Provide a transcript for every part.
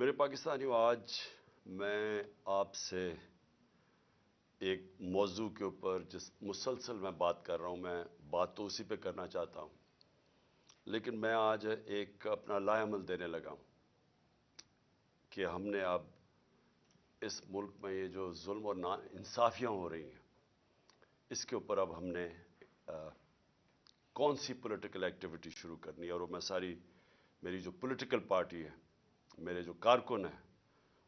میرے پاکستانیوں، آج میں آپ سے ایک موضوع کے اوپر جس مسلسل میں بات کر رہا ہوں، میں بات تو اسی پہ کرنا چاہتا ہوں، لیکن میں آج ایک اپنا لائے عمل دینے لگا ہوں کہ ہم نے اب اس ملک میں یہ جو ظلم اور نا انصافیاں ہو رہی ہیں، اس کے اوپر اب ہم نے کون سی پولیٹیکل ایکٹیویٹی شروع کرنی ہے، اور وہ میں میری جو پولیٹیکل پارٹی ہے، میرے جو کارکن ہیں،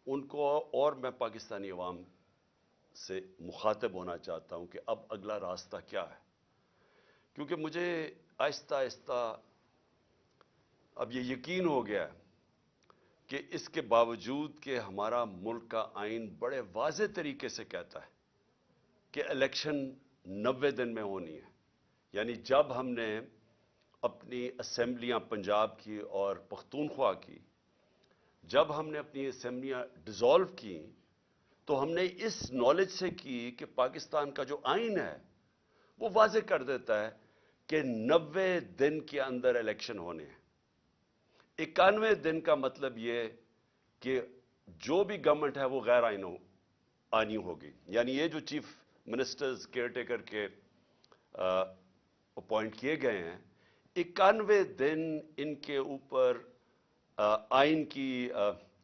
ان کو اور میں پاکستانی عوام سے مخاطب ہونا چاہتا ہوں کہ اب اگلا راستہ کیا ہے، کیونکہ مجھے آہستہ آہستہ اب یہ یقین ہو گیا ہے کہ اس کے باوجود کہ ہمارا ملک کا آئین بڑے واضح طریقے سے کہتا ہے کہ الیکشن 90 دن میں ہونی ہے، یعنی جب ہم نے اپنی اسمبلیاں پنجاب کی اور پختونخوا کی، جب ہم نے اپنی اسمبلیاں ڈیزالو کی، تو ہم نے اس نالج سے کی کہ پاکستان کا جو آئین ہے وہ واضح کر دیتا ہے کہ 90 دن کے اندر الیکشن ہونے ہیں۔ 91 دن کا مطلب یہ کہ جو بھی گورنمنٹ ہے وہ غیر آئینی ہوگی، یعنی یہ جو چیف منسٹرز کیئر ٹیکر کے اپوائنٹ کیے گئے ہیں، 91 دن ان کے اوپر آئین کی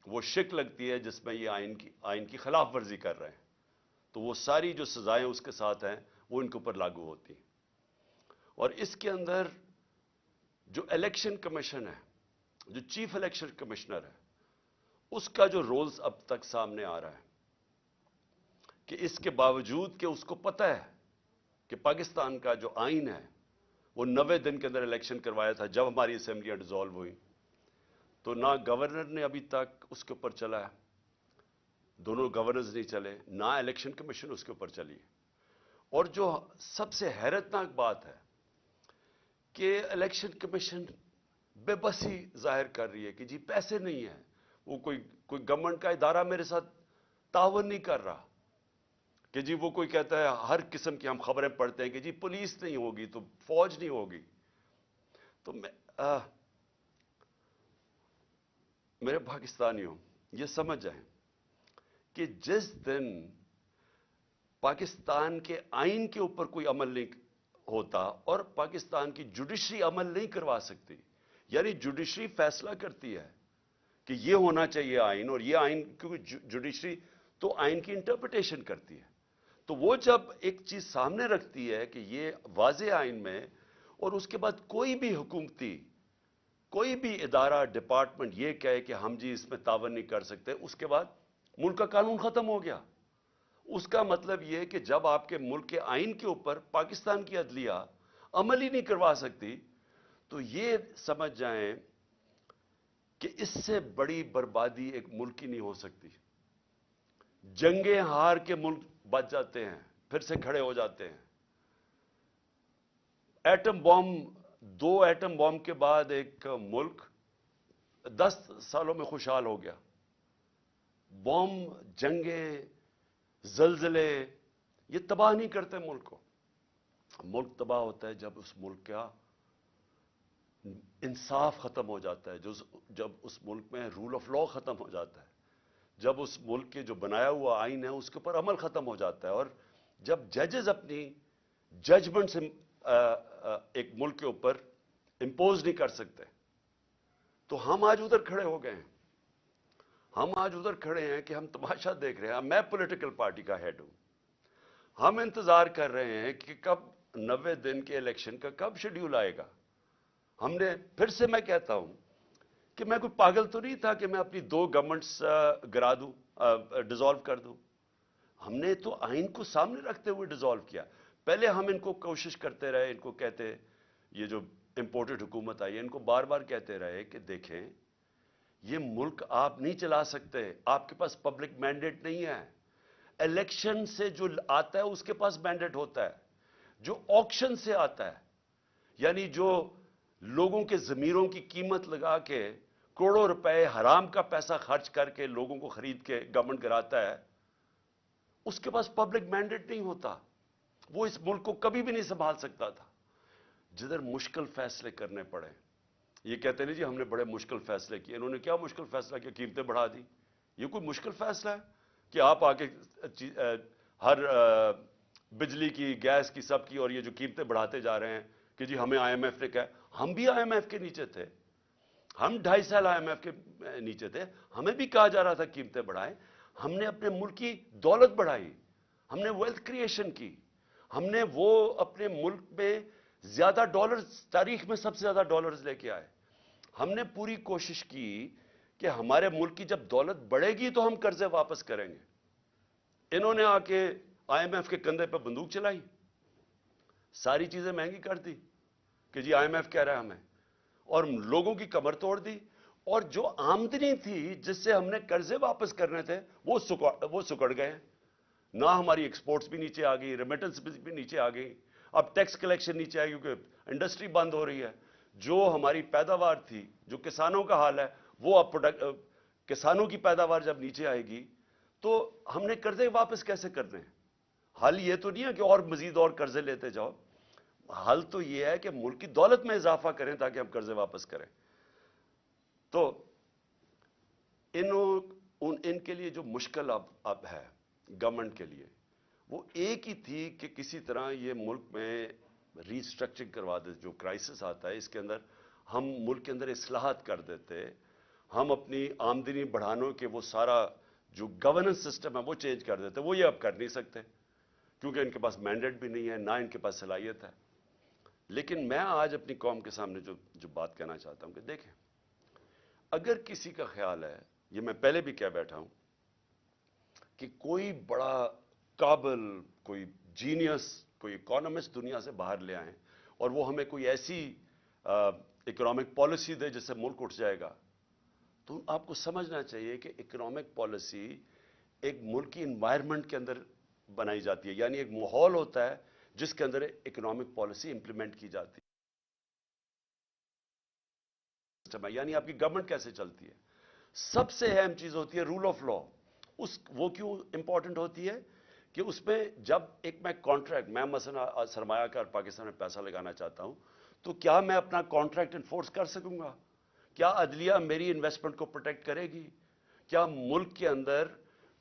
وہ شک لگتی ہے جس میں یہ آئین کی خلاف ورزی کر رہے ہیں، تو وہ ساری جو سزائیں اس کے ساتھ ہیں وہ ان کے اوپر لاگو ہوتی ہیں۔ اور اس کے اندر جو الیکشن کمیشن ہے، جو چیف الیکشن کمشنر ہے، اس کا جو رولز اب تک سامنے آ رہا ہے کہ اس کے باوجود کہ اس کو پتہ ہے کہ پاکستان کا جو آئین ہے وہ 90 دن کے اندر الیکشن کروایا تھا جب ہماری اسمبلیاں ڈیزالو ہوئی، تو نہ گورنر نے ابھی تک اس کے اوپر چلا ہے، دونوں گورنرز نہیں چلے، نہ الیکشن کمیشن اس کے اوپر چلی۔ اور جو سب سے حیرتناک بات ہے کہ الیکشن کمیشن بے بسی ظاہر کر رہی ہے کہ جی پیسے نہیں ہیں، وہ کوئی گورنمنٹ کا ادارہ میرے ساتھ تعاون نہیں کر رہا، کہ جی وہ کوئی کہتا ہے، ہر قسم کی ہم خبریں پڑھتے ہیں کہ جی پولیس نہیں ہوگی تو فوج نہیں ہوگی۔ تو میرے پاکستانیوں، یہ سمجھ جائیں کہ جس دن پاکستان کے آئین کے اوپر کوئی عمل نہیں ہوتا اور پاکستان کی جوڈیشری عمل نہیں کروا سکتی، یعنی جوڈیشری فیصلہ کرتی ہے کہ یہ ہونا چاہیے آئین، اور یہ آئین، کیونکہ جوڈیشری تو آئین کی انٹرپریٹیشن کرتی ہے، تو وہ جب ایک چیز سامنے رکھتی ہے کہ یہ واضح آئین میں، اور اس کے بعد کوئی بھی حکومتی کوئی بھی ادارہ ڈپارٹمنٹ یہ کہے کہ ہم جی اس میں تعاون نہیں کر سکتے، اس کے بعد ملک کا قانون ختم ہو گیا۔ اس کا مطلب یہ کہ جب آپ کے ملک کے آئین کے اوپر پاکستان کی عدلیہ عمل ہی نہیں کروا سکتی، تو یہ سمجھ جائیں کہ اس سے بڑی بربادی ایک ملک کی نہیں ہو سکتی۔ جنگیں ہار کے ملک بچ جاتے ہیں، پھر سے کھڑے ہو جاتے ہیں۔ ایٹم بم، 2 ایٹم بم کے بعد ایک ملک 10 سالوں میں خوشحال ہو گیا۔ بم، جنگیں، زلزلے یہ تباہ نہیں کرتے ملک کو۔ ملک تباہ ہوتا ہے جب اس ملک کا انصاف ختم ہو جاتا ہے، جب اس ملک میں رول آف لا ختم ہو جاتا ہے، جب اس ملک کے جو بنایا ہوا آئین ہے اس کے اوپر عمل ختم ہو جاتا ہے، اور جب ججز اپنی ججمنٹ سے ایک ملک کے اوپر امپوز نہیں کر سکتے، تو ہم آج ادھر کھڑے ہو گئے ہیں۔ ہم آج ادھر کھڑے ہیں کہ ہم تماشا دیکھ رہے ہیں۔ میں پولیٹیکل پارٹی کا ہیڈ ہوں، ہم انتظار کر رہے ہیں کہ کب 90 دن کے الیکشن کا کب شیڈیول آئے گا۔ ہم نے پھر سے میں کہتا ہوں کہ میں کوئی پاگل تو نہیں تھا کہ میں اپنی 2 گورنمنٹس گرا دوں، ڈیزالو کر دوں۔ ہم نے تو آئین کو سامنے رکھتے ہوئے ڈیزالو کیا۔ پہلے ہم ان کو کوشش کرتے رہے، ان کو کہتے، یہ جو امپورٹڈ حکومت آئی ہے ان کو بار بار کہتے رہے کہ دیکھیں یہ ملک آپ نہیں چلا سکتے، آپ کے پاس پبلک مینڈیٹ نہیں ہے۔ الیکشن سے جو آتا ہے اس کے پاس مینڈیٹ ہوتا ہے، جو آکشن سے آتا ہے، یعنی جو لوگوں کے ضمیروں کی قیمت لگا کے کروڑوں روپے حرام کا پیسہ خرچ کر کے لوگوں کو خرید کے گورنمنٹ کراتا ہے، اس کے پاس پبلک مینڈیٹ نہیں ہوتا، وہ اس ملک کو کبھی بھی نہیں سنبھال سکتا تھا۔ جدھر مشکل فیصلے کرنے پڑے، یہ کہتے ہیں جی ہم نے بڑے مشکل فیصلے کیے. انہوں نے کیا مشکل فیصلہ کیا؟ قیمتیں بڑھا دی. یہ کوئی مشکل فیصلہ ہے کہ آپ آ کے ہر بجلی کی، گیس کی، سب کی، اور یہ جو قیمتیں بڑھاتے جا رہے ہیں کہ جی ہمیں آئی ایم ایف نے کہا. ہم بھی آئی ایم ایف کے نیچے تھے، ہم 2.5 سال آئی ایم ایف کے نیچے تھے، ہمیں بھی کہا جا رہا تھا قیمتیں بڑھائیں. ہم نے اپنے ملک کی دولت بڑھائی، ہم نے ویلتھ کریشن کی، ہم نے وہ اپنے ملک میں زیادہ ڈالرز، تاریخ میں سب سے زیادہ ڈالرز لے کے آئے. ہم نے پوری کوشش کی کہ ہمارے ملک کی جب دولت بڑھے گی تو ہم قرضے واپس کریں گے. انہوں نے آ کے آئی ایم ایف کے کندھے پہ بندوق چلائی، ساری چیزیں مہنگی کر دی کہ جی آئی ایم ایف کہہ رہا ہے ہمیں، اور لوگوں کی کمر توڑ دی. اور جو آمدنی تھی جس سے ہم نے قرضے واپس کرنے تھے وہ سکڑ گئے. نہ ہماری ایکسپورٹس بھی نیچے آ گئی، ریمیٹنس بھی نیچے آ گئی. اب ٹیکس کلیکشن نیچے آئے کیونکہ انڈسٹری بند ہو رہی ہے. جو ہماری پیداوار تھی، جو کسانوں کا حال ہے، وہ اب کسانوں کی پیداوار جب نیچے آئے گی تو ہم نے قرضے واپس کیسے کرنے ہیں؟ حل یہ تو نہیں ہے کہ اور مزید اور قرضے لیتے جاؤ. حل تو یہ ہے کہ ملک کی دولت میں اضافہ کریں تاکہ ہم قرضے واپس کریں. تو ان کے لیے جو مشکل اب ہے گورنمنٹ کے لیے، وہ ایک ہی تھی کہ کسی طرح یہ ملک میں ری اسٹرکچرنگ کروا دے. جو کرائسس آتا ہے اس کے اندر ہم ملک کے اندر اصلاحات کر دیتے، ہم اپنی آمدنی بڑھانے کے وہ سارا جو گورننس سسٹم ہے وہ چینج کر دیتے. وہ یہ اب کر نہیں سکتے کیونکہ ان کے پاس مینڈیٹ بھی نہیں ہے، نہ ان کے پاس صلاحیت ہے. لیکن میں آج اپنی قوم کے سامنے جو بات کہنا چاہتا ہوں کہ دیکھیں، اگر کسی کا خیال ہے، یہ میں پہلے بھی کہہ بیٹھا ہوں، کہ کوئی بڑا قابل، کوئی جینیس، کوئی اکانومسٹ دنیا سے باہر لے آئیں اور وہ ہمیں کوئی ایسی اکنامک پالیسی دے جس سے ملک اٹھ جائے گا، تو آپ کو سمجھنا چاہیے کہ اکنامک پالیسی ایک ملکی انوائرمنٹ کے اندر بنائی جاتی ہے. یعنی ایک ماحول ہوتا ہے جس کے اندر اکنامک پالیسی امپلیمنٹ کی جاتی ہے. یعنی آپ کی گورنمنٹ کیسے چلتی ہے. سب سے اہم چیز ہوتی ہے رول آف لا. وہ کیوں امپورٹنٹ ہوتی ہے کہ اس میں جب میں کانٹریکٹ، میں مثلا سرمایہ کار پاکستان میں پیسہ لگانا چاہتا ہوں تو کیا میں اپنا کانٹریکٹ انفورس کر سکوں گا؟ کیا عدلیہ میری انویسٹمنٹ کو پروٹیکٹ کرے گی؟ کیا ملک کے اندر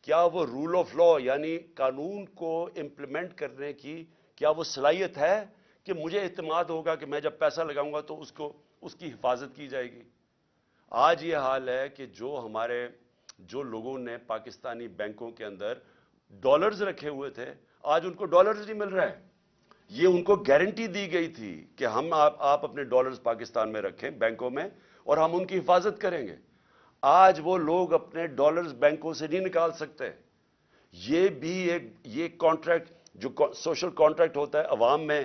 کیا وہ رول آف لا یعنی قانون کو امپلیمنٹ کرنے کی کیا وہ صلاحیت ہے کہ مجھے اعتماد ہوگا کہ میں جب پیسہ لگاؤں گا تو اس کی حفاظت کی جائے گی؟ آج یہ حال ہے کہ جو لوگوں نے پاکستانی بینکوں کے اندر ڈالرز رکھے ہوئے تھے، آج ان کو ڈالرز نہیں مل رہے. یہ ان کو گارنٹی دی گئی تھی کہ آپ اپنے ڈالرز پاکستان میں رکھیں بینکوں میں اور ہم ان کی حفاظت کریں گے. آج وہ لوگ اپنے ڈالرز بینکوں سے نہیں نکال سکتے. یہ بھی یہ کانٹریکٹ جو سوشل کانٹریکٹ ہوتا ہے عوام میں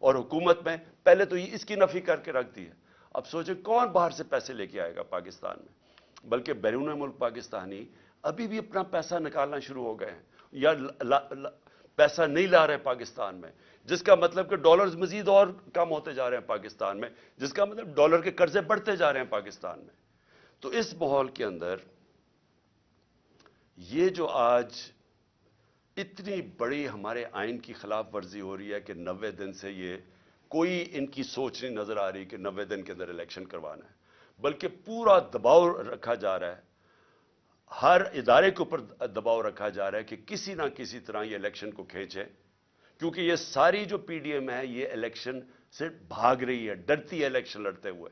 اور حکومت میں، پہلے تو یہ اس کی نفی کر کے رکھ دی ہے. اب سوچیں کون باہر سے پیسے لے کے آئے گا پاکستان میں؟ بلکہ بیرون ملک پاکستانی ابھی بھی اپنا پیسہ نکالنا شروع ہو گئے ہیں یا پیسہ نہیں لا رہے پاکستان میں، جس کا مطلب کہ ڈالرز مزید اور کم ہوتے جا رہے ہیں پاکستان میں، جس کا مطلب ڈالر کے قرضے بڑھتے جا رہے ہیں پاکستان میں. تو اس ماحول کے اندر یہ جو آج اتنی بڑی ہمارے آئین کی خلاف ورزی ہو رہی ہے کہ 90 دن سے یہ کوئی ان کی سوچ نہیں نظر آ رہی کہ 90 دن کے اندر الیکشن کروانا ہے، بلکہ پورا دباؤ رکھا جا رہا ہے، ہر ادارے کے اوپر دباؤ رکھا جا رہا ہے کہ کسی نہ کسی طرح یہ الیکشن کو کھینچے. کیونکہ یہ ساری جو پی ڈی ایم ہے یہ الیکشن سے بھاگ رہی ہے، ڈرتی ہے الیکشن لڑتے ہوئے.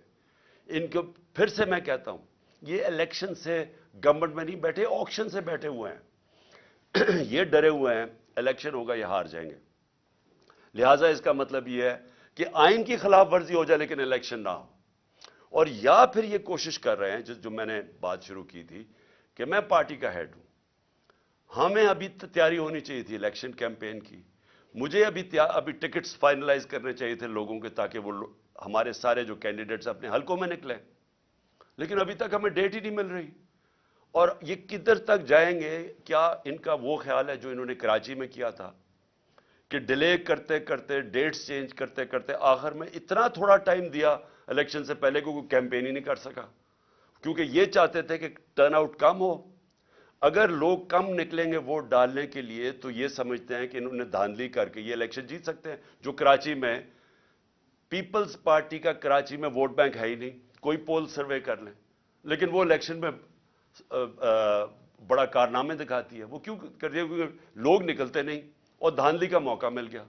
ان کو پھر سے میں کہتا ہوں، یہ الیکشن سے گورنمنٹ میں نہیں بیٹھے، آکشن سے بیٹھے ہوئے ہیں. یہ ڈرے ہوئے ہیں الیکشن ہوگا یہ ہار جائیں گے. لہٰذا اس کا مطلب یہ ہے کہ آئین کی خلاف ورزی ہو جائے لیکن الیکشن نہ ہو. اور یا پھر یہ کوشش کر رہے ہیں جو میں نے بات شروع کی تھی کہ میں پارٹی کا ہیڈ ہوں، ہمیں ابھی تیاری ہونی چاہیے تھی الیکشن کیمپین کی، مجھے ابھی ٹکٹس فائنلائز کرنے چاہیے تھے لوگوں کے تاکہ وہ ہمارے سارے جو کینڈیڈیٹس اپنے حلقوں میں نکلیں، لیکن ابھی تک ہمیں ڈیٹ ہی نہیں مل رہی. اور یہ کدھر تک جائیں گے؟ کیا ان کا وہ خیال ہے جو انہوں نے کراچی میں کیا تھا کہ ڈیلے کرتے کرتے، ڈیٹس چینج کرتے کرتے آخر میں اتنا تھوڑا ٹائم دیا الیکشن سے پہلے کو کوئی کیمپین ہی نہیں کر سکا، کیونکہ یہ چاہتے تھے کہ ٹرن آؤٹ کم ہو. اگر لوگ کم نکلیں گے ووٹ ڈالنے کے لیے تو یہ سمجھتے ہیں کہ انہوں نے دھاندلی کر کے یہ الیکشن جیت سکتے ہیں. جو کراچی میں پیپلز پارٹی کا کراچی میں ووٹ بینک ہے ہی نہیں، کوئی پول سروے کر لیں، لیکن وہ الیکشن میں بڑا کارنامے دکھاتی ہے. وہ کیوں کرتی ہے؟ کیونکہ لوگ نکلتے نہیں اور دھاندلی کا موقع مل گیا.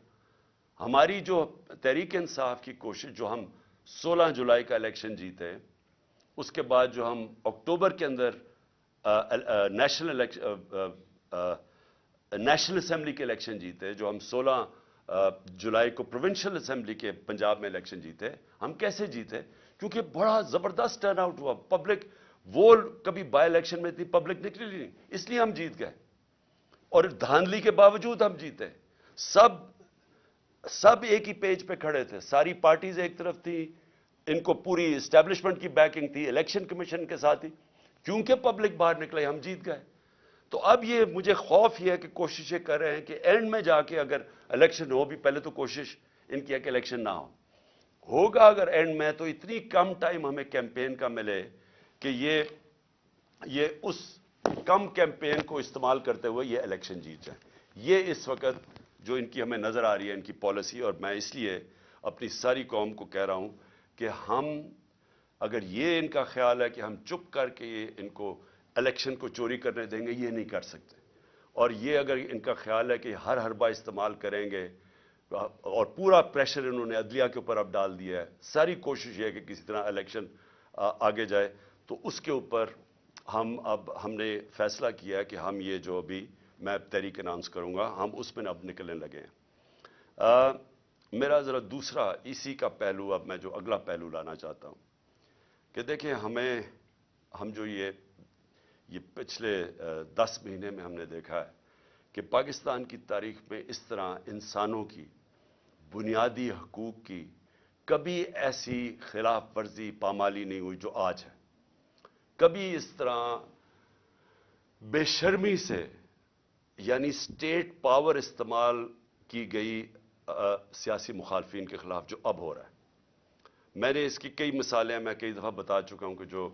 ہماری جو تحریک انصاف کی کوشش، جو ہم 16 جولائی کا الیکشن جیتے، اس کے بعد جو ہم اکتوبر کے اندر نیشنل اسمبلی کے الیکشن جیتے، جو ہم 16 جولائی کو پروونشل اسمبلی کے پنجاب میں الیکشن جیتے، ہم کیسے جیتے؟ کیونکہ بڑا زبردست ٹرن آؤٹ ہوا. پبلک، وہ کبھی بائی الیکشن میں اتنی پبلک نکلی نہیں، اس لیے ہم جیت گئے. اور دھاندلی کے باوجود ہم جیتے. سب ایک ہی پیج پہ کھڑے تھے، ساری پارٹیز ایک طرف تھی، ان کو پوری اسٹیبلشمنٹ کی بیکنگ تھی، الیکشن کمیشن کے ساتھ ہی. کیونکہ پبلک باہر نکلے، ہم جیت گئے. تو اب یہ مجھے خوف یہ ہے کہ کوششیں کر رہے ہیں کہ اینڈ میں جا کے اگر الیکشن ہو، بھی پہلے تو کوشش ان کی ہے کہ الیکشن نہ ہوگا اگر اینڈ میں، تو اتنی کم ٹائم ہمیں کیمپین کا ملے کہ یہ اس کم کیمپین کو استعمال کرتے ہوئے یہ الیکشن جیت جائیں. یہ اس وقت جو ان کی ہمیں نظر آ رہی ہے، ان کی پالیسی. اور میں اس لیے اپنی ساری قوم کو کہہ رہا ہوں کہ ہم، اگر یہ ان کا خیال ہے کہ ہم چپ کر کے ان کو الیکشن کو چوری کرنے دیں گے، یہ نہیں کر سکتے. اور یہ اگر ان کا خیال ہے کہ ہر حربہ استعمال کریں گے، اور پورا پریشر انہوں نے عدلیہ کے اوپر اب ڈال دیا ہے، ساری کوشش یہ ہے کہ کسی طرح الیکشن آگے جائے، تو اس کے اوپر ہم نے فیصلہ کیا ہے کہ ہم یہ جو ابھی میں تحریک اناؤنس کروں گا، ہم اس میں اب نکلنے لگے ہیں. میرا ذرا دوسرا اسی کا پہلو، اب میں جو اگلا پہلو لانا چاہتا ہوں کہ دیکھیں، ہم جو یہ پچھلے 10 مہینے میں ہم نے دیکھا ہے کہ پاکستان کی تاریخ میں اس طرح انسانوں کی بنیادی حقوق کی کبھی ایسی خلاف ورزی، پامالی نہیں ہوئی جو آج ہے. کبھی اس طرح بے شرمی سے، یعنی اسٹیٹ پاور استعمال کی گئی سیاسی مخالفین کے خلاف جو اب ہو رہا ہے. میں نے اس کی کئی مثالیں میں کئی دفعہ بتا چکا ہوں کہ جو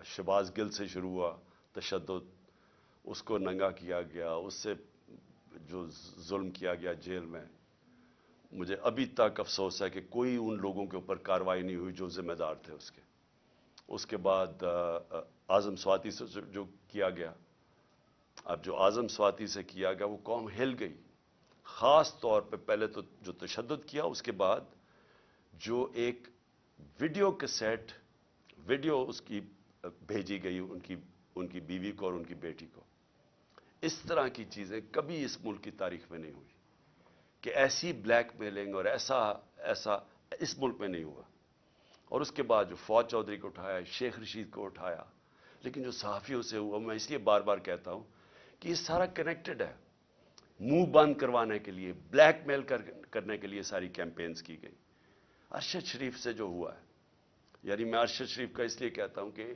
شہباز گل سے شروع ہوا تشدد، اس کو ننگا کیا گیا، اس سے جو ظلم کیا گیا جیل میں، مجھے ابھی تک افسوس ہے کہ کوئی ان لوگوں کے اوپر کارروائی نہیں ہوئی جو ذمہ دار تھے اس کے. اس کے بعد اعظم سواتی سے جو کیا گیا، اب جو اعظم سواتی سے کیا گیا، وہ قوم ہل گئی. خاص طور پہ پہلے تو جو تشدد کیا، اس کے بعد جو ایک ویڈیو کیسیٹ، ویڈیو اس کی بھیجی گئی ان کی بیوی کو اور ان کی بیٹی کو. اس طرح کی چیزیں کبھی اس ملک کی تاریخ میں نہیں ہوئی کہ ایسی بلیک میلنگ اور ایسا اس ملک میں نہیں ہوا. اور اس کے بعد جو فواد چودھری کو اٹھایا، شیخ رشید کو اٹھایا، لیکن جو صحافیوں سے ہوا، میں اس لیے بار بار کہتا ہوں کہ یہ سارا کنیکٹڈ ہے. منہ بند کروانے کے لیے، بلیک میل کرنے کے لیے ساری کیمپینز کی گئی. ارشد شریف سے جو ہوا ہے، یعنی میں ارشد شریف کا اس لیے کہتا ہوں کہ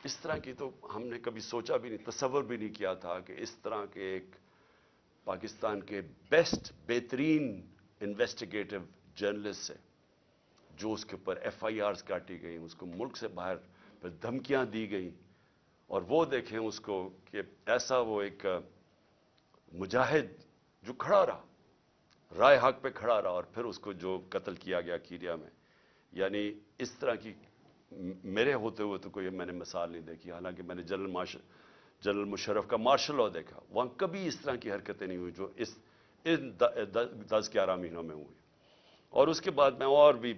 اس طرح کی تو ہم نے کبھی سوچا بھی نہیں، تصور بھی نہیں کیا تھا کہ اس طرح کے ایک پاکستان کے بہترین انویسٹیگیٹو جرنلسٹ سے، جو اس کے اوپر ایف آئی آرز کاٹی گئیں، اس کو ملک سے باہر پھر دھمکیاں دی گئیں، اور وہ دیکھیں اس کو کہ ایسا وہ ایک مجاہد جو کھڑا رہا، رائے حق پہ کھڑا رہا، اور پھر اس کو جو قتل کیا گیا کیریا میں. یعنی اس طرح کی میرے ہوتے ہوئے تو کوئی میں نے مثال نہیں دیکھی. حالانکہ میں نے جنرل مشرف کا مارشل لاء دیکھا، وہاں کبھی اس طرح کی حرکتیں نہیں ہوئی جو ان 10-11 مہینوں میں ہوئی. اور اس کے بعد میں اور بھی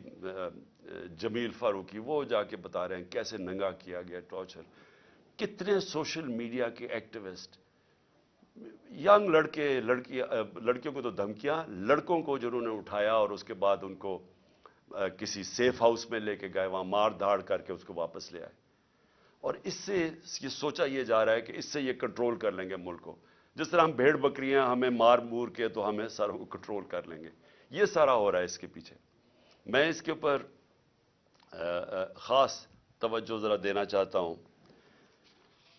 جمیل فاروقی، وہ جا کے بتا رہے ہیں کیسے ننگا کیا گیا، ٹارچر. کتنے سوشل میڈیا کے ایکٹیوسٹ، ینگ لڑکیوں کو تو دھمکیاں، لڑکوں کو جنہوں نے اٹھایا اور اس کے بعد ان کو کسی سیف ہاؤس میں لے کے گئے، وہاں مار دھاڑ کر کے اس کو واپس لے آئے. اور اس سے یہ سوچا یہ جا رہا ہے کہ اس سے یہ کنٹرول کر لیں گے ملک کو. جس طرح ہم بھیڑ بکریاں ہمیں مار مور کے تو ہمیں ساروں کو کنٹرول کر لیں گے. یہ سارا ہو رہا ہے اس کے پیچھے. میں اس کے اوپر خاص توجہ ذرا دینا چاہتا ہوں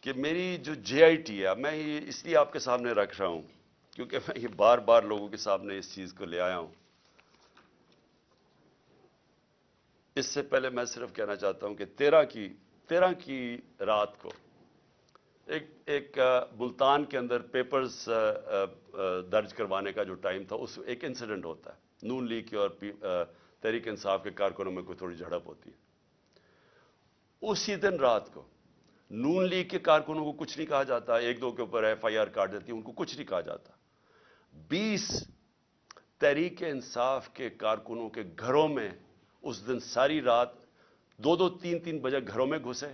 کہ میری جو جے آئی ٹی ہے، میں یہ اس لیے آپ کے سامنے رکھ رہا ہوں کیونکہ میں یہ بار بار لوگوں کے سامنے اس چیز کو لے آیا ہوں. اس سے پہلے میں صرف کہنا چاہتا ہوں کہ 13 کی رات کو ایک ملتان کے اندر پیپرز درج کروانے کا جو ٹائم تھا، اس ایک انسیڈنٹ ہوتا ہے، نون لیگ کے اور تحریک انصاف کے کارکنوں میں کوئی تھوڑی جھڑپ ہوتی ہے۔ اسی دن رات کو نون لیگ کے کارکنوں کو کچھ نہیں کہا جاتا، ایک دو کے اوپر ایف آئی آر کاٹ دیتی ہے، ان کو کچھ نہیں کہا جاتا۔ 20 تحریک انصاف کے کارکنوں کے گھروں میں اس دن ساری رات 2-2 3-3 بجے گھروں میں گھسے،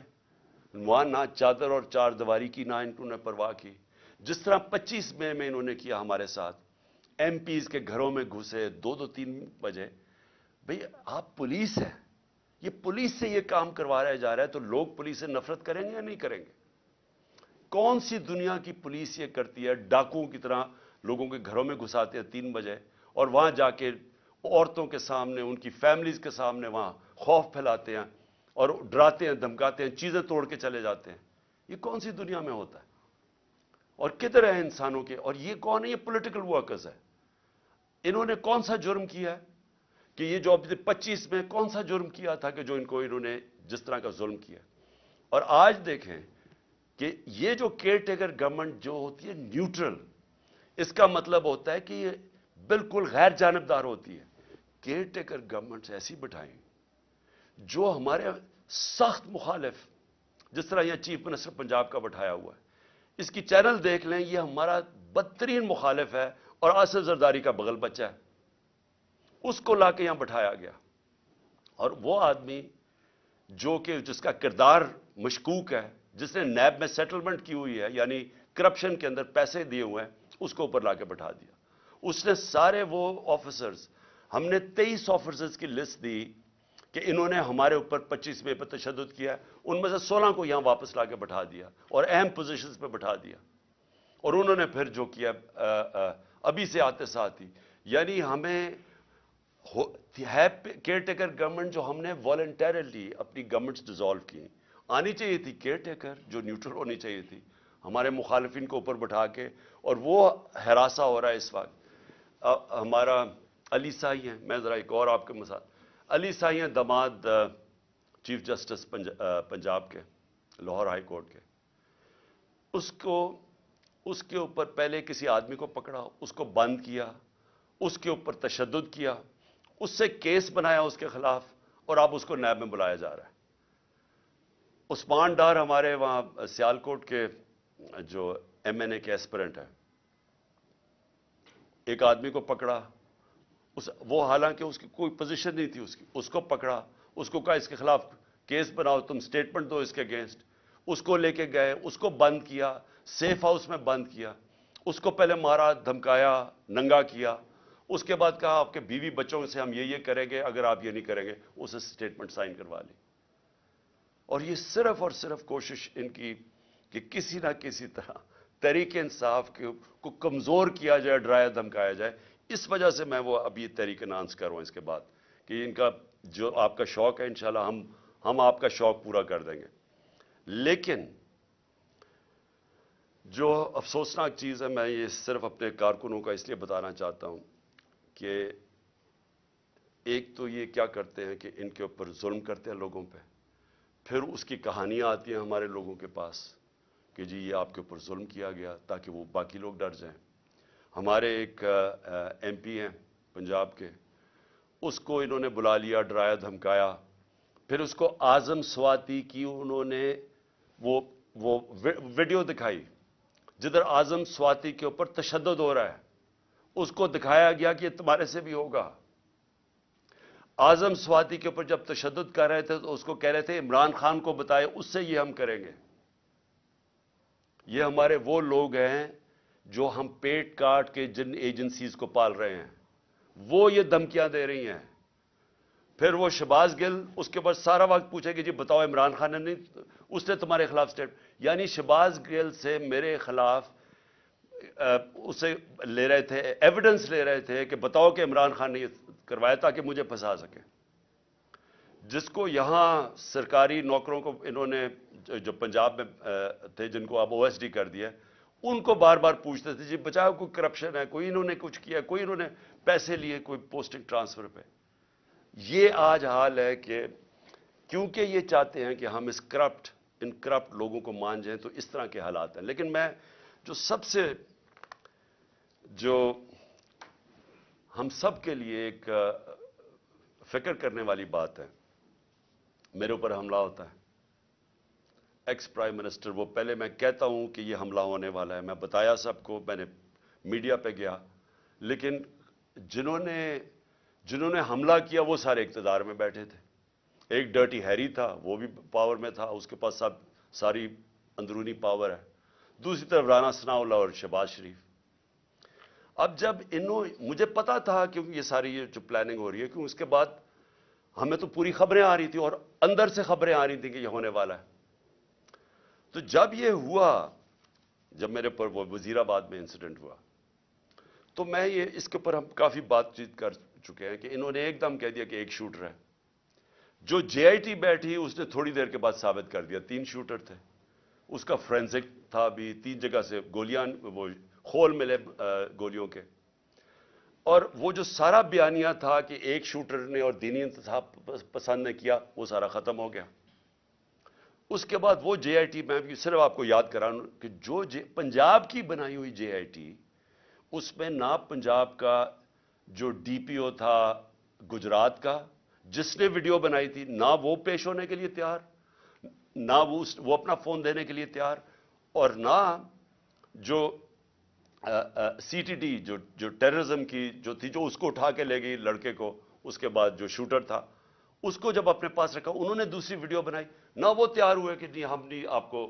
وہاں نہ چادر اور چار دیواری کی نہ انہوں نے پرواہ کی، جس طرح 25 مئی میں انہوں نے کیا ہمارے ساتھ۔ ایم پیز کے گھروں میں گھسے 2-2 3 بجے۔ بھئی آپ پولیس ہیں، یہ پولیس سے یہ کام کروایا جا رہا ہے، تو لوگ پولیس سے نفرت کریں گے یا نہیں کریں گے؟ کون سی دنیا کی پولیس یہ کرتی ہے؟ ڈاکوؤں کی طرح لوگوں کے گھروں میں گھساتے ہیں 3 بجے، اور وہاں جا کے عورتوں کے سامنے، ان کی فیملیز کے سامنے وہاں خوف پھیلاتے ہیں اور ڈراتے ہیں، دھمکاتے ہیں، چیزیں توڑ کے چلے جاتے ہیں۔ یہ کون سی دنیا میں ہوتا ہے؟ اور کدھر ہے انسانوں کے؟ اور یہ کون ہے؟ یہ پولیٹیکل ورکرز ہے۔ انہوں نے کون سا جرم کیا ہے کہ یہ جو 25 میں کون سا جرم کیا تھا کہ جو انہوں نے جس طرح کا ظلم کیا؟ اور آج دیکھیں کہ یہ جو کیئر ٹیکر گورنمنٹ جو ہوتی ہے نیوٹرل، اس کا مطلب ہوتا ہے کہ یہ بالکل غیر جانبدار ہوتی ہے۔ کیئر ٹیکر گورنمنٹ ایسی بٹھائیں جو ہمارے سخت مخالف، جس طرح یہ چیف منسٹر پنجاب کا بٹھایا ہوا ہے، اس کی چینل دیکھ لیں، یہ ہمارا بدترین مخالف ہے اور آصف زرداری کا بغل بچہ ہے، اس کو لا کے یہاں بٹھایا گیا۔ اور وہ آدمی جو کہ جس کا کردار مشکوک ہے، جس نے نیب میں سیٹلمنٹ کی ہوئی ہے، یعنی کرپشن کے اندر پیسے دیے ہوئے ہیں، اس کو اوپر لا کے بٹھا دیا۔ اس نے سارے وہ آفیسرز، ہم نے 23 آفیسرز کی لسٹ دی کہ انہوں نے ہمارے اوپر 25 مئی پر تشدد کیا، ان میں سے 16 کو یہاں واپس لا کے بٹھا دیا اور اہم پوزیشنز پہ بٹھا دیا۔ اور انہوں نے پھر جو کیا ابھی سے آتے ساتھ ہی، یعنی ہمیں ہے کیئر ٹیکر گورنمنٹ جو ہم نے والنٹیرلی اپنی گورنمنٹس ڈیزالو کی، آنی چاہیے تھی کیئر ٹیکر جو نیوٹرل ہونی چاہیے تھی، ہمارے مخالفین کو اوپر بٹھا کے، اور وہ ہراساں ہو رہا ہے اس وقت۔ ہمارا علی سائی ہیں، میں ذرا ایک اور آپ کے مثال، علی سائی ہیں داماد چیف جسٹس پنجاب کے، لاہور ہائی کورٹ کے، اس کے اوپر پہلے کسی آدمی کو پکڑا، اس کو بند کیا، اس کے اوپر تشدد کیا، اس سے کیس بنایا اس کے خلاف، اور اب اس کو نیب میں بلایا جا رہا ہے۔ عثمان ڈار ہمارے وہاں سیالکوٹ کے جو ایم این اے کے ایسپرنٹ ہے، ایک آدمی کو پکڑا، وہ حالانکہ اس کی کوئی پوزیشن نہیں تھی، اس کو پکڑا، اس کو کہا اس کے خلاف کیس بناؤ، تم سٹیٹمنٹ دو اس کے اگینسٹ، اس کو لے کے گئے، اس کو بند کیا، سیف ہاؤس میں بند کیا، اس کو پہلے مارا، دھمکایا، ننگا کیا، اس کے بعد کہا آپ کے بیوی بچوں سے ہم یہ کریں گے، اگر آپ یہ نہیں کریں گے، اسے سٹیٹمنٹ سائن کروا لی۔ اور یہ صرف اور صرف کوشش ان کی کہ کسی نہ کسی طرح تحریک انصاف کو کمزور کیا جائے، ڈرایا دھمکایا جائے۔ اس وجہ سے میں وہ ابھی تحریک اناؤنس کر رہا ہوں اس کے بعد کہ ان کا جو آپ کا شوق ہے انشاءاللہ ہم آپ کا شوق پورا کر دیں گے۔ لیکن جو افسوسناک چیز ہے، میں یہ صرف اپنے کارکنوں کا اس لیے بتانا چاہتا ہوں کہ ایک تو یہ کیا کرتے ہیں کہ ان کے اوپر ظلم کرتے ہیں لوگوں پہ، پھر اس کی کہانیاں آتی ہیں ہمارے لوگوں کے پاس کہ جی یہ آپ کے اوپر ظلم کیا گیا تاکہ وہ باقی لوگ ڈر جائیں۔ ہمارے ایک ایم پی ہیں پنجاب کے، اس کو انہوں نے بلا لیا، ڈرایا دھمکایا، پھر اس کو اعظم سواتی کی انہوں نے وہ ویڈیو دکھائی جدھر اعظم سواتی کے اوپر تشدد ہو رہا ہے، اس کو دکھایا گیا کہ یہ تمہارے سے بھی ہوگا۔ اعظم سواتی کے اوپر جب تشدد کر رہے تھے تو اس کو کہہ رہے تھے عمران خان کو بتائے، اس سے یہ ہم کریں گے۔ یہ ہمارے وہ لوگ ہیں جو ہم پیٹ کاٹ کے جن ایجنسیز کو پال رہے ہیں، وہ یہ دھمکیاں دے رہی ہیں۔ پھر وہ شہباز گل اس کے بعد سارا وقت پوچھے کہ جی بتاؤ عمران خان نے نہیں، اس نے تمہارے خلاف سٹیٹ، یعنی شہباز گل سے میرے خلاف اسے لے رہے تھے، ایویڈنس لے رہے تھے کہ بتاؤ کہ عمران خان نے یہ کروایا تاکہ مجھے پھنسا سکے۔ جس کو یہاں سرکاری نوکروں کو انہوں نے جو پنجاب میں تھے جن کو اب او ایس ڈی کر دیا، ان کو بار بار پوچھتے تھے جی بچاؤ کوئی کرپشن ہے، کوئی انہوں نے کچھ کیا، کوئی انہوں نے پیسے لیے کوئی پوسٹنگ ٹرانسفر پہ۔ یہ آج حال ہے کہ کیونکہ یہ چاہتے ہیں کہ ہم اس کرپٹ ان کرپٹ لوگوں کو مان جائیں تو اس طرح کے حالات ہیں. لیکن میں جو سب سے جو ہم سب کے لیے ایک فکر کرنے والی بات ہے، میرے اوپر حملہ ہوتا ہے، ایکس پرائم منسٹر، وہ پہلے میں کہتا ہوں کہ یہ حملہ ہونے والا ہے، میں بتایا سب کو، میں نے میڈیا پہ گیا، لیکن جنہوں نے حملہ کیا وہ سارے اقتدار میں بیٹھے تھے. ایک ڈرٹی ہیری تھا، وہ بھی پاور میں تھا، اس کے پاس ساری اندرونی پاور ہے. دوسری طرف رانا ثناء اللہ اور شہباز شریف. اب جب مجھے پتا تھا کہ یہ ساری جو پلاننگ ہو رہی ہے، کیوں اس کے بعد ہمیں تو پوری خبریں آ رہی تھی اور اندر سے خبریں آ رہی تھیں کہ یہ ہونے والا ہے. تو جب یہ ہوا، جب میرے پر وہ وزیر آباد میں انسیڈنٹ ہوا، تو میں اس کے اوپر ہم کافی بات چیت کر چکے ہیں کہ انہوں نے ایک دم کہہ دیا کہ ایک شوٹر ہے. جو جے آئی ٹی بیٹھی اس نے تھوڑی دیر کے بعد ثابت کر دیا 3 شوٹر تھے. اس کا فرینزک تھا بھی، 3 جگہ سے گولیاں، وہ خول ملے گولیوں کے. اور وہ جو سارا بیانیہ تھا کہ ایک شوٹر نے اور دینی انتصاب پسند نے کیا، وہ سارا ختم ہو گیا. اس کے بعد وہ جے آئی ٹی، میں بھی صرف آپ کو یاد کراؤں کہ جو پنجاب کی بنائی ہوئی جے آئی ٹی، اس میں نہ پنجاب کا جو ڈی پی او تھا گجرات کا، جس نے ویڈیو بنائی تھی، نہ وہ پیش ہونے کے لیے تیار، نہ وہ اپنا فون دینے کے لیے تیار، اور نہ جو سی ٹی ڈی جو ٹیررزم کی جو تھی، جو اس کو اٹھا کے لے گئی لڑکے کو، اس کے بعد جو شوٹر تھا اس کو جب اپنے پاس رکھا، انہوں نے دوسری ویڈیو بنائی. نہ وہ تیار ہوئے کہ نہیں ہم نہیں آپ کو،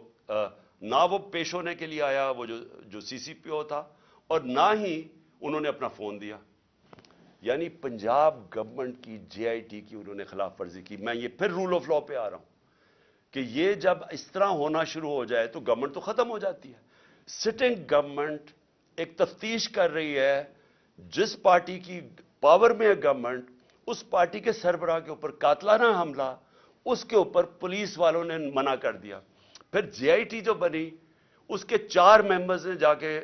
نہ وہ پیش ہونے کے لیے آیا وہ جو سی سی پی او تھا، اور نہ ہی انہوں نے اپنا فون دیا. یعنی پنجاب گورنمنٹ کی جے آئی ٹی کی انہوں نے خلاف ورزی کی. میں یہ پھر رول آف لا پہ آ رہا ہوں کہ یہ جب اس طرح ہونا شروع ہو جائے تو گورنمنٹ تو ختم ہو جاتی ہے. سٹنگ گورنمنٹ ایک تفتیش کر رہی ہے، جس پارٹی کی پاور میں ہے گورنمنٹ، اس پارٹی کے سربراہ کے اوپر قاتلانہ حملہ، اس کے اوپر پولیس والوں نے منع کر دیا. پھر جے آئی ٹی جو بنی، اس کے 4 ممبرز نے جا کے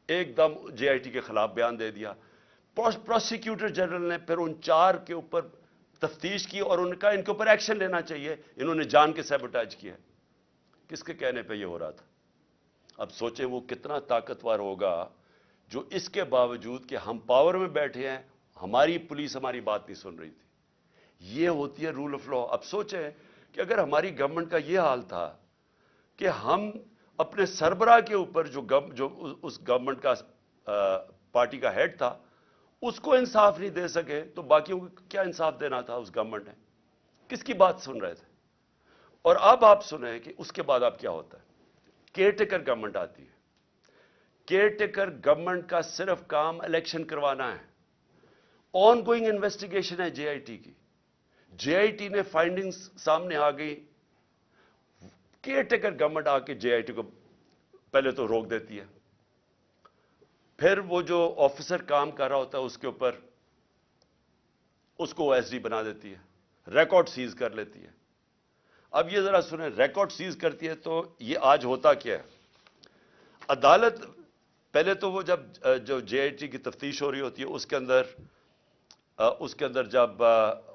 ایک دم جے آئی ٹی کے خلاف بیان دے دیا. پروسیکیوٹر جنرل نے پھر ان 4 کے اوپر تفتیش کی اور ان کا ان کے اوپر ایکشن لینا چاہیے، انہوں نے جان کے سیبوٹاج کیا. کس کے کہنے پہ یہ ہو رہا تھا؟ اب سوچیں وہ کتنا طاقتور ہوگا جو اس کے باوجود کہ ہم پاور میں بیٹھے ہیں، ہماری پولیس ہماری بات نہیں سن رہی تھی. یہ ہوتی ہے رول آف لا. اب سوچیں کہ اگر ہماری گورنمنٹ کا یہ حال تھا کہ ہم اپنے سربراہ کے اوپر جو اس گورنمنٹ کا پارٹی کا ہیڈ تھا، اس کو انصاف نہیں دے سکے تو باقیوں کو کیا انصاف دینا تھا؟ اس گورنمنٹ نے کس کی بات سن رہے تھے؟ اور اب آپ سنیں کہ اس کے بعد اب کیا ہوتا ہے. کیئر ٹیکر گورنمنٹ آتی ہے. کیئر ٹیکر گورنمنٹ کا صرف کام الیکشن کروانا ہے. آن گوئنگ انویسٹیگیشن ہے جے آئی ٹی کی. جے آئی ٹی نے فائنڈنگز سامنے آ گئی. کیئر ٹیکر گورنمنٹ آ کے جے آئی ٹی کو پہلے تو روک دیتی ہے، پھر وہ جو آفیسر کام کر رہا ہوتا ہے اس کے اوپر اس کو ایس ڈی بنا دیتی ہے، ریکارڈ سیز کر لیتی ہے. اب یہ ذرا سنیں، ریکارڈ سیز کرتی ہے تو یہ آج ہوتا کیا ہے؟ عدالت پہلے تو وہ جو جے آئی ٹی کی تفتیش ہو رہی ہوتی ہے، اس کے اندر جب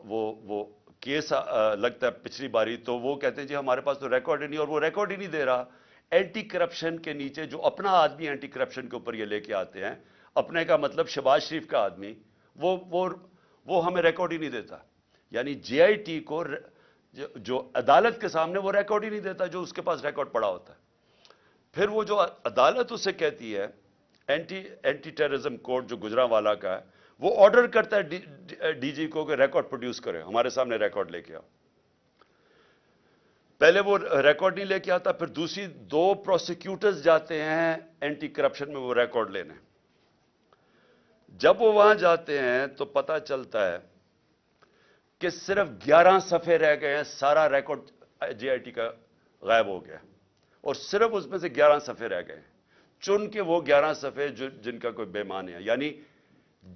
وہ کیس لگتا ہے پچھلی باری، تو وہ کہتے ہیں جی ہمارے پاس تو ریکارڈ ہی نہیں، اور وہ ریکارڈ ہی نہیں دے رہا. اینٹی کرپشن کے نیچے جو اپنا آدمی اینٹی کرپشن کے اوپر یہ لے کے آتے ہیں، اپنے کا مطلب شہباز شریف کا آدمی، وہ ہمیں ریکارڈ ہی نہیں دیتا. یعنی جے آئی ٹی کو جو عدالت کے سامنے وہ ریکارڈ ہی نہیں دیتا جو اس کے پاس ریکارڈ پڑا ہوتا ہے. پھر وہ جو عدالت اسے کہتی ہے، اینٹی ٹیررزم کورٹ جو گجرانوالہ کا ہے، وہ آرڈر کرتا ہے ڈی جی کو کہ ریکارڈ پروڈیوس کرے، ہمارے سامنے ریکارڈ لے کے آؤ. پہلے وہ ریکارڈ نہیں لے کے آتا، پھر دوسری 2 پروسیکیوٹرز جاتے ہیں اینٹی کرپشن میں وہ ریکارڈ لینے. جب وہ وہاں جاتے ہیں تو پتہ چلتا ہے کہ صرف 11 صفحے رہ گئے ہیں، سارا ریکارڈ جے آئی ٹی کا غائب ہو گیا، اور صرف اس میں سے 11 صفحے رہ گئے، چن کے وہ 11 صفحے جن کا کوئی بے معنی ہے. یعنی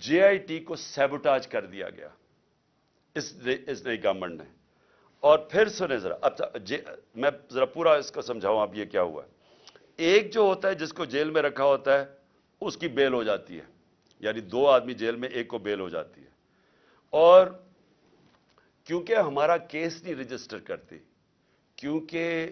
جے آئی ٹی کو سیبوٹاج کر دیا گیا اس نئی گورنمنٹ نے. اور پھر سنیں ذرا، اب میں ذرا پورا اس کا سمجھاؤں اب یہ کیا ہوا ہے. ایک جو ہوتا ہے جس کو جیل میں رکھا ہوتا ہے، اس کی بیل ہو جاتی ہے، یعنی 2 آدمی جیل میں، ایک کو بیل ہو جاتی ہے. اور کیونکہ ہمارا کیس نہیں رجسٹر کرتی، کیونکہ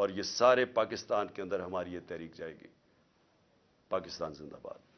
اور یہ سارے پاکستان کے اندر ہماری یہ تحریک جائے گی۔ پاکستان زندہ باد۔